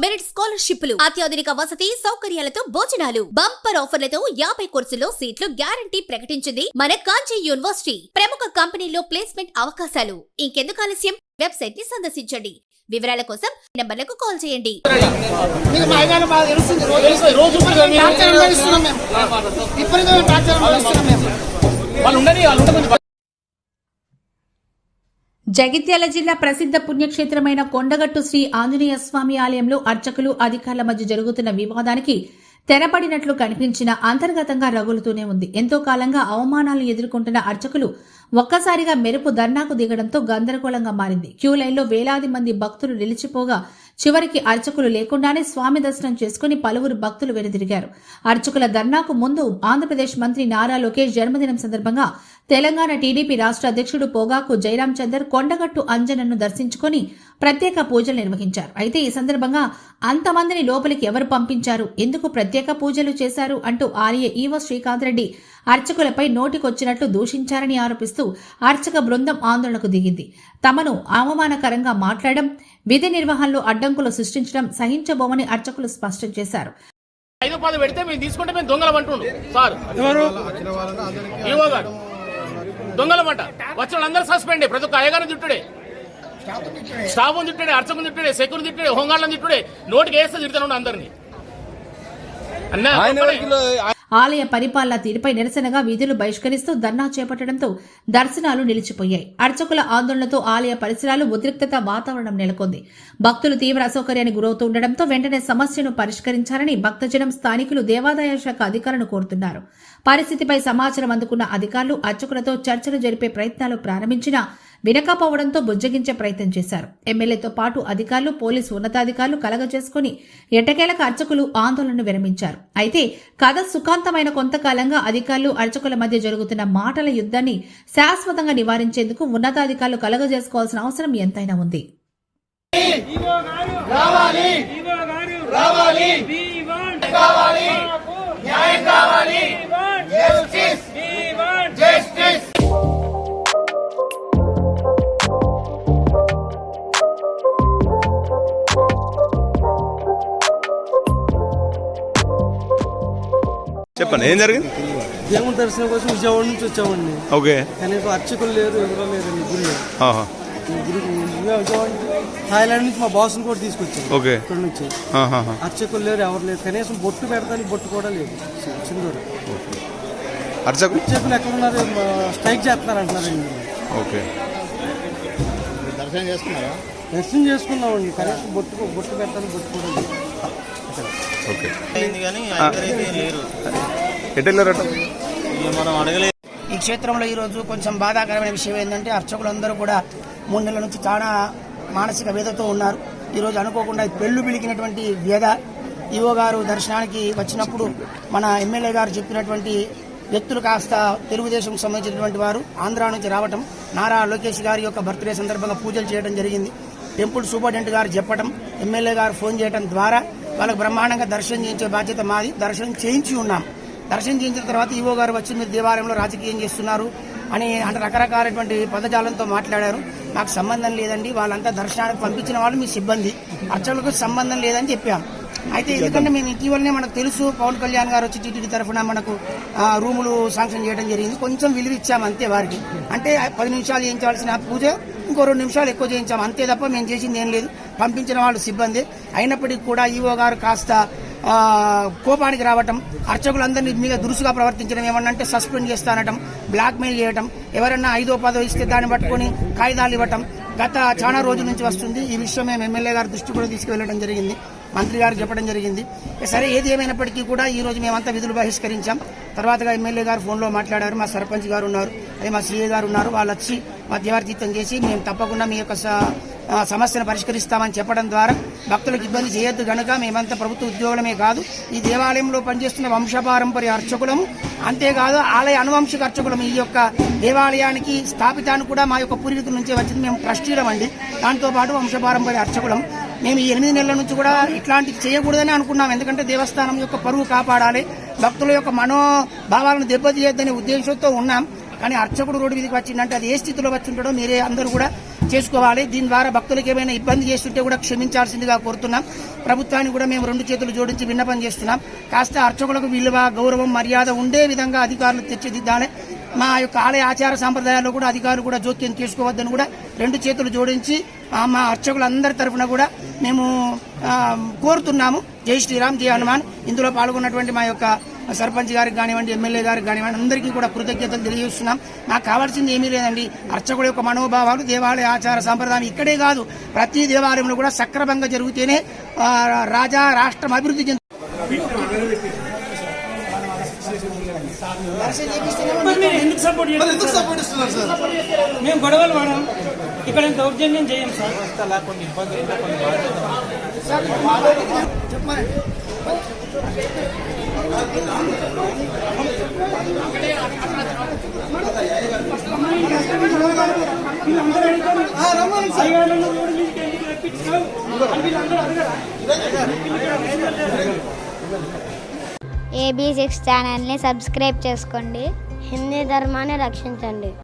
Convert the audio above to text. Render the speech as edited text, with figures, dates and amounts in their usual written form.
Merit స్కాలర్షిప్లు, అత్యాధునిక వసతి సౌకర్యాలతో భోజనాలు, బంపర్ ఆఫర్లతో 50 కోర్సుల్లో సీట్లు గ్యారంటీ ప్రకటించింది మన కాంచీ యూనివర్సిటీ. ప్రముఖ కంపెనీల్లో ప్లేస్మెంట్ అవకాశాలు. ఇంకెందుకు ఆలస్యం? వెబ్సైట్ ని సందర్శించండి. వివరాల కోసం నంబర్లకు కాల్ చేయండి. జగిత్యాల జిల్లా ప్రసిద్ధ పుణ్యక్షేత్రమైన కొండగట్టు శ్రీ ఆంజనేయ స్వామి ఆలయంలో అర్చకులు అధికారుల మధ్య జరుగుతున్న వివాదానికి తెరపడినట్లు కనిపించిన అంతర్గతంగా రగులుతూనే ఉంది. ఎంతో కాలంగా అవమానాలను ఎదుర్కొంటున్న అర్చకులు ఒక్కసారిగా మెరుపు ధర్నాకు దిగడంతో గందరగోళంగా మారింది. క్యూ లైన్లో వేలాది మంది భక్తులు నిలిచిపోగా చివరికి అర్చకులు లేకుండానే స్వామి దర్శనం చేసుకుని పలువురు భక్తులు వెనుదిరిగారు. అర్చకుల ధర్నాకు ముందు ఆంధ్రప్రదేశ్ మంత్రి నారా లోకేష్ జన్మదినం సందర్భంగా తెలంగాణ టీడీపీ రాష్ట్ర అధ్యక్షుడు పోగాకు జయరాం చందర్ కొండగట్టు అంజనను దర్శించుకుని ప్రత్యేక పూజలు నిర్వహించారు. అయితే ఈ సందర్భంగా అంతమందిని లోపలికి ఎవరు పంపించారు, ఎందుకు ప్రత్యేక పూజలు చేశారు అంటూ ఆర్ఏ ఈవో శ్రీకాంత్ రెడ్డి అర్చకులపై నోటికొచ్చినట్లు దూషించారని ఆరోపిస్తూ అర్చక బృందం ఆందోళనకు దిగింది. తమను అవమానకరంగా మాట్లాడడం, విధి నిర్వహణలో అడ్డంకులు సృష్టించడం సహించబోమని అర్చకులు స్పష్టం చేశారు. 5 పెడితే మేము తీసుకుంటే మేము దొంగలమంటుండు సార్. ఎవరు ఈవో గారు దొంగలమంట. వచ్చిన వాళ్ళందరూ సస్పెండ్. ప్రతి ఒక్క అయ్యగారిని తిట్టుడే, స్టాఫ్ తిట్టుడే, అర్చకుని తిట్టుడే, సెక్యూరిటీ తిట్టుడే, హోంగార్డులను తిట్టుడే, నోటికి వేస్తే తిడుతున్నాడు అందరినీ. ఆలయ పరిపాలన తీరుపై నిరసనగా విధులు బహిష్కరిస్తూ ధర్నా చేపట్టడంతో దర్శనాలు నిలిచిపోయాయి. అర్చకుల ఆందోళనతో ఆలయ పరిసరాలు ఉద్రిక్తత వాతావరణం నెలకొంది. భక్తులు తీవ్ర అసౌకర్యానికి గురవుతుండటంతో వెంటనే సమస్యను పరిష్కరించాలని భక్తజనం, స్థానికులు దేవాదాయ శాఖ అధికారులను కోరుతున్నారు. పరిస్థితిపై సమాచారం అందుకున్న అధికారులు అర్చకులతో చర్చలు జరిపే ప్రయత్నాలు ప్రారంభించినా వినకపోవడంతో బుజ్జగించే ప్రయత్నం చేశారు. ఎమ్మెల్యేతో పాటు అధికారులు, పోలీసు ఉన్నతాధికారులు కలగజేసుకుని ఎట్టకేలకు అర్చకులు ఆందోళనను విరమించారు. అయితే కథ సుఖాంతమైన కొంతకాలంగా అధికారులు, అర్చకుల మధ్య జరుగుతున్న మాటల యుద్ధాన్ని శాశ్వతంగా నివారించేందుకు ఉన్నతాధికారులు కలగజేసుకోవాల్సిన అవసరం ఎంతైనా ఉంది. చెప్పండి, ఏం జరిగింది? దేవుని దర్శనం కోసం విజయవాడ నుంచి వచ్చామండి. ఓకే. కనీసం అర్చకులు లేరు, ఎవరో లేరండి గుడిలో. థాయిలాండ్ నుంచి మా బాస్ని కూడా తీసుకొచ్చాం. ఓకే. ఇక్కడ నుంచి అర్చకులు లేరు, ఎవరు లేరు. కనీసం బొట్టు పెడతానికి బొట్టు కూడా లేదు. సింధూరు అర్చకులు ఎక్కడున్నారు? స్ట్రైక్ చేస్తున్నారు అంటున్నారండి. ఓకే. దర్శనం చేసుకున్నామండి. కనీసం బొట్టు పెడతానికి బొట్టు కూడా లేదు. ఓకే. ఈ క్షేత్రంలో ఈరోజు కొంచెం బాధాకరమైన విషయం ఏంటంటే అర్చకులందరూ కూడా 3 నెలల నుంచి చాలా మానసిక వ్యధతో ఉన్నారు. ఈరోజు అనుకోకుండా పెళ్లు పిలికినటువంటి వ్యధ. ఈవో గారు దర్శనానికి వచ్చినప్పుడు మన ఎమ్మెల్యే గారు చెప్పినటువంటి వ్యక్తులు కాస్త తెలుగుదేశం సంబంధించినటువంటి వారు ఆంధ్ర నుంచి రావటం, నారా లోకేష్ గారి యొక్క బర్త్డే సందర్భంగా పూజలు చేయడం జరిగింది. టెంపుల్ సూపరింటెండెంట్ గారు చెప్పడం, ఎమ్మెల్యే గారు ఫోన్ చేయడం ద్వారా వాళ్ళకు బ్రహ్మాండంగా దర్శనం చేయించే బాధ్యత మాది. దర్శనం చేయించి ఉన్నాం. దర్శనం చేయించిన తర్వాత ఈవో గారు వచ్చి మీరు దేవాలయంలో రాజకీయం చేస్తున్నారు అని అంటే రకరకాలైనటువంటి పదజాలంతో మాట్లాడారు. మాకు సంబంధం లేదండి, వాళ్ళంతా దర్శనానికి పంపించిన వాళ్ళు మీ సిబ్బంది, అర్చకులకు సంబంధం లేదని చెప్పాం. అయితే ఎందుకంటే మేము ఇటీవలనే మనకు తెలుసు పవన్ కళ్యాణ్ గారు వచ్చి టీటీడీ తరఫున మనకు రూములు శాంక్షన్ చేయడం జరిగింది. కొంచెం విలువ ఇచ్చాము అంతే వారికి. అంటే 10 నిమిషాలు చేయించాల్సిన పూజ ఇంకో 2 నిమిషాలు ఎక్కువ చేయించాము అంతే తప్ప మేము చేసింది ఏం లేదు. పంపించిన వాళ్ళు సిబ్బంది. అయినప్పటికీ కూడా ఈవో గారు కాస్త కోపానికి రావటం, అర్చకులందరినీ మీద దురుసుగా ప్రవర్తించడం, ఏమన్నంటే సస్పెండ్ చేస్తానటం, బ్లాక్మెయిల్ చేయటం, ఎవరన్నా 5ో 10ో ఇస్తే దాన్ని పట్టుకొని కాగితాలు ఇవ్వటం గత చాలా రోజుల నుంచి వస్తుంది. ఈ విషయం మేము ఎమ్మెల్యే గారి దృష్టి కూడా తీసుకువెళ్లడం జరిగింది, మంత్రి గారు చెప్పడం జరిగింది. సరే ఏది ఏమైనప్పటికీ కూడా ఈ రోజు మేమంతా విధులు బహిష్కరించాం. తర్వాతగా ఎమ్మెల్యే గారు ఫోన్లో మాట్లాడారు, మా సర్పంచ్ గారు ఉన్నారు, అదే మా సీఏ గారు ఉన్నారు. వాళ్ళు వచ్చి మధ్యవర్తిత్వం చేసి మేము తప్పకుండా మీ యొక్క సమస్యను పరిష్కరిస్తామని చెప్పడం ద్వారా భక్తులకు ఇబ్బంది చేయొద్దు గనుక మేమంతా ప్రభుత్వ ఉద్యోగులమే కాదు, ఈ దేవాలయంలో పనిచేస్తున్న వంశపారంపర్య అర్చకులము, అంతేకాదు ఆలయ అనువంశిక అర్చకులము. ఈ యొక్క దేవాలయానికి స్థాపితాన్ని కూడా మా యొక్క పూర్వీకుల నుంచే వచ్చింది. మేము ట్రస్టీలం అండి, దాంతోపాటు వంశపారంపర్య అర్చకులం. మేము ఈ 8 నెలల నుంచి కూడా ఇట్లాంటివి చేయకూడదని అనుకున్నాం. ఎందుకంటే దేవస్థానం యొక్క పరువు కాపాడాలి, భక్తుల యొక్క మనోభావాలను దెబ్బతీయొద్దనే ఉద్దేశంతో ఉన్నాం. కానీ అర్చకుడు రోడ్డు మీదకి వచ్చిందంటే అది ఏ స్థితిలో వచ్చి ఉంటాడో మీరే అందరూ కూడా చేసుకోవాలి. దీని ద్వారా భక్తులకు ఏమైనా ఇబ్బంది చేస్తుంటే కూడా క్షమించాల్సిందిగా కోరుతున్నాం. ప్రభుత్వాన్ని కూడా మేము 2 చేతులు జోడించి విన్నపం చేస్తున్నాం. కాస్త అర్చకులకు విలువ, గౌరవం, మర్యాద ఉండే విధంగా అధికారులు తెచ్చిదిద్దాలి. మా యొక్క ఆలయ ఆచార సాంప్రదాయాల్లో కూడా అధికారులు కూడా జోక్యం చేసుకోవద్దని కూడా 2 చేతులు జోడించి మా అర్చకులందరి తరఫున కూడా మేము కోరుతున్నాము. జై శ్రీరామ్, జై హనుమాన్. ఇందులో పాల్గొన్నటువంటి మా యొక్క సర్పంచ్ గారికి కానివ్వండి, ఎమ్మెల్యే గారికి కానివ్వండి, అందరికీ కూడా కృతజ్ఞతలు తెలియజేస్తున్నాం. నాకు కావాల్సింది ఏమీ లేదండి, అర్చకుడు యొక్క మనోభావాలు, దేవాలయ ఆచార సాంప్రదాయం ఇక్కడే కాదు ప్రతి దేవాలయంలో కూడా సక్రమంగా జరిగితేనే రాష్ట్రం అభివృద్ధి చెందుతుంది. ఎందుకు సపోర్ట్ ఇస్తున్నారు సార్? మేము గొడవలు పడాం, ఇక్కడ దౌర్జన్యం చేయం సార్. AB6 ఛానల్ని సబ్స్క్రైబ్ చేసుకోండి. హిందీ ధర్మాన్ని రక్షించండి.